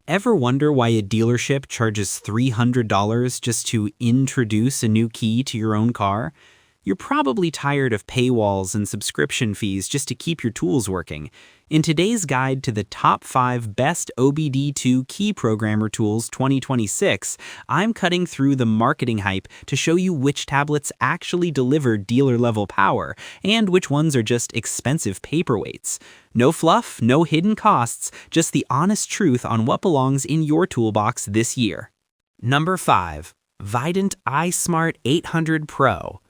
Ever wonder why a dealership charges $300 just to introduce a new key to your own car? You're probably tired of paywalls and subscription fees just to keep your tools working. In today's guide to the top 5 best OBD2 Key Programmer Tools 2026, I'm cutting through the marketing hype to show you which tablets actually deliver dealer-level power and which ones are just expensive paperweights. No fluff, no hidden costs, just the honest truth on what belongs in your toolbox this year. Number 5. Vident iSmart 800 Pro.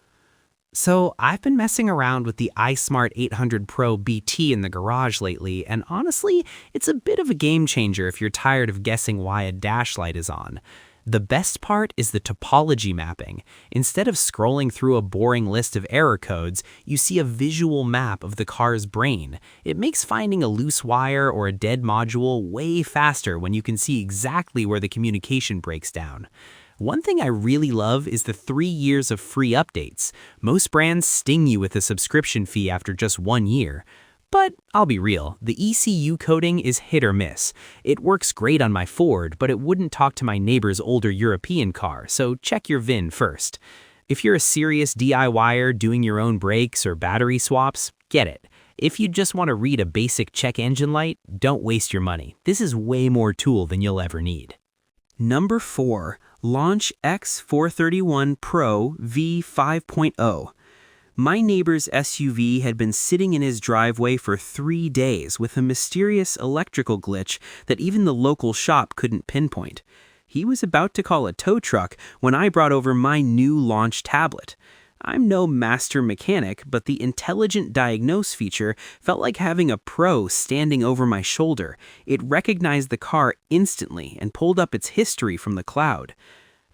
So I've been messing around with the iSmart 800 Pro BT in the garage lately, and honestly, it's a bit of a game changer if you're tired of guessing why a dash light is on. The best part is the topology mapping. Instead of scrolling through a boring list of error codes, you see a visual map of the car's brain. It makes finding a loose wire or a dead module way faster when you can see exactly where the communication breaks down. One thing I really love is the 3 years of free updates. Most brands sting you with a subscription fee after just 1 year. But I'll be real, the ECU coding is hit or miss. It works great on my Ford, but it wouldn't talk to my neighbor's older European car, so check your VIN first. If you're a serious DIYer doing your own brakes or battery swaps, get it. If you just want to read a basic check engine light, don't waste your money. This is way more tool than you'll ever need. Number 4. Launch X431 Pro V5.0. My neighbor's SUV had been sitting in his driveway for 3 days with a mysterious electrical glitch that even the local shop couldn't pinpoint. He was about to call a tow truck when I brought over my new launch tablet. I'm no master mechanic, but the intelligent diagnose feature felt like having a pro standing over my shoulder. It recognized the car instantly and pulled up its history from the cloud.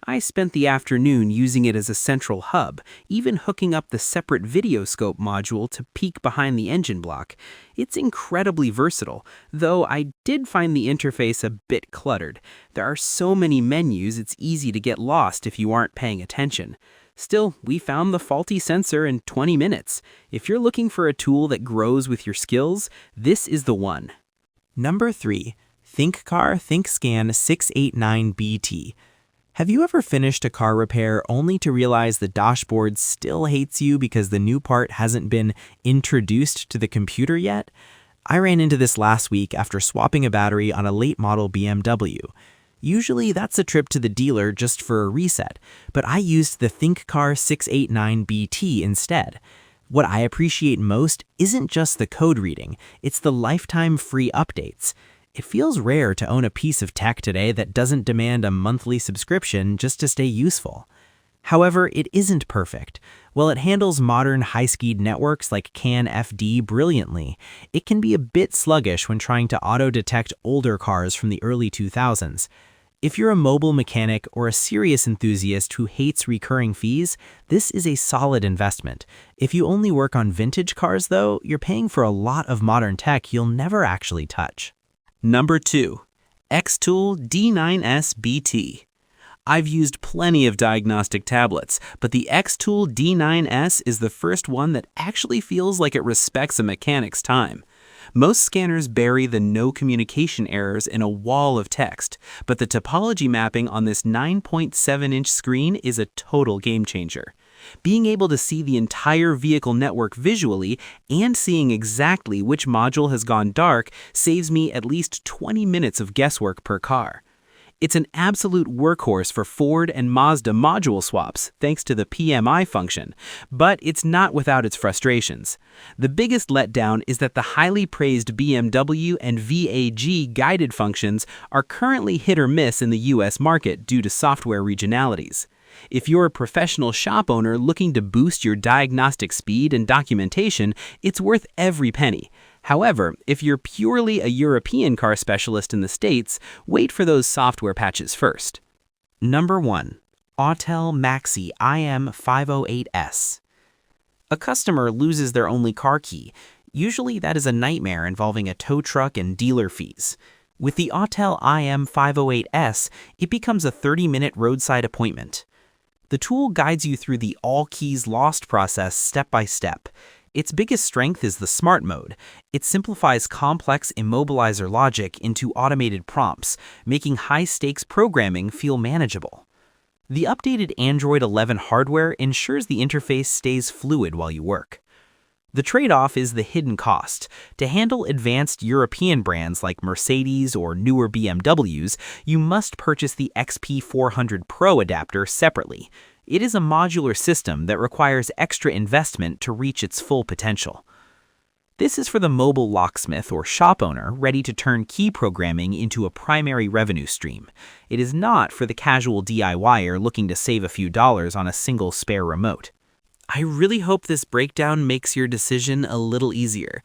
I spent the afternoon using it as a central hub, even hooking up the separate video scope module to peek behind the engine block. It's incredibly versatile, though I did find the interface a bit cluttered. There are so many menus it's easy to get lost if you aren't paying attention. Still, we found the faulty sensor in 20 minutes. If you're looking for a tool that grows with your skills, this is the one. Number 3. THINKCAR THINKSCAN 689BT. Have you ever finished a car repair only to realize the dashboard still hates you because the new part hasn't been introduced to the computer yet? I ran into this last week after swapping a battery on a late model BMW. Usually that's a trip to the dealer just for a reset, but I used the THINKCAR 689BT instead. What I appreciate most isn't just the code reading, it's the lifetime free updates. It feels rare to own a piece of tech today that doesn't demand a monthly subscription just to stay useful. However, it isn't perfect. While it handles modern high-speed networks like CAN-FD brilliantly, it can be a bit sluggish when trying to auto-detect older cars from the early 2000s. If you're a mobile mechanic or a serious enthusiast who hates recurring fees, this is a solid investment. If you only work on vintage cars, though, you're paying for a lot of modern tech you'll never actually touch. Number 2. XTOOL D9S BT. I've used plenty of diagnostic tablets, but the XTOOL D9S is the first one that actually feels like it respects a mechanic's time. Most scanners bury the no communication errors in a wall of text, but the topology mapping on this 9.7-inch screen is a total game changer. Being able to see the entire vehicle network visually and seeing exactly which module has gone dark saves me at least 20 minutes of guesswork per car. It's an absolute workhorse for Ford and Mazda module swaps, thanks to the PMI function, but it's not without its frustrations. The biggest letdown is that the highly praised BMW and VAG guided functions are currently hit or miss in the US market due to software regionalities. If you're a professional shop owner looking to boost your diagnostic speed and documentation, it's worth every penny. However, if you're purely a European car specialist in the States, wait for those software patches first. Number 1. Autel MaxiIM 508S. A customer loses their only car key. Usually that is a nightmare involving a tow truck and dealer fees. With the Autel IM 508S, it becomes a 30-minute roadside appointment. The tool guides you through the all keys lost process step by step. Its biggest strength is the Smart Mode. It simplifies complex immobilizer logic into automated prompts, making high-stakes programming feel manageable. The updated Android 11 hardware ensures the interface stays fluid while you work. The trade-off is the hidden cost. To handle advanced European brands like Mercedes or newer BMWs, you must purchase the XP400 Pro adapter separately. It is a modular system that requires extra investment to reach its full potential. This is for the mobile locksmith or shop owner ready to turn key programming into a primary revenue stream. It is not for the casual DIYer looking to save a few dollars on a single spare remote. I really hope this breakdown makes your decision a little easier.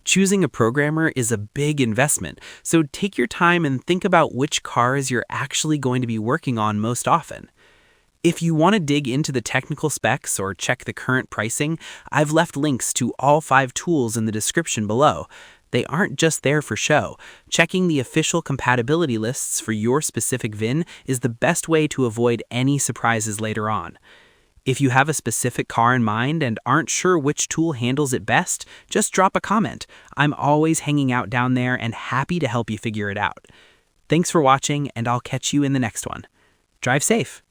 Choosing a programmer is a big investment, so take your time and think about which cars you're actually going to be working on most often. If you want to dig into the technical specs or check the current pricing, I've left links to all 5 tools in the description below. They aren't just there for show. Checking the official compatibility lists for your specific VIN is the best way to avoid any surprises later on. If you have a specific car in mind and aren't sure which tool handles it best, just drop a comment. I'm always hanging out down there and happy to help you figure it out. Thanks for watching, and I'll catch you in the next one. Drive safe.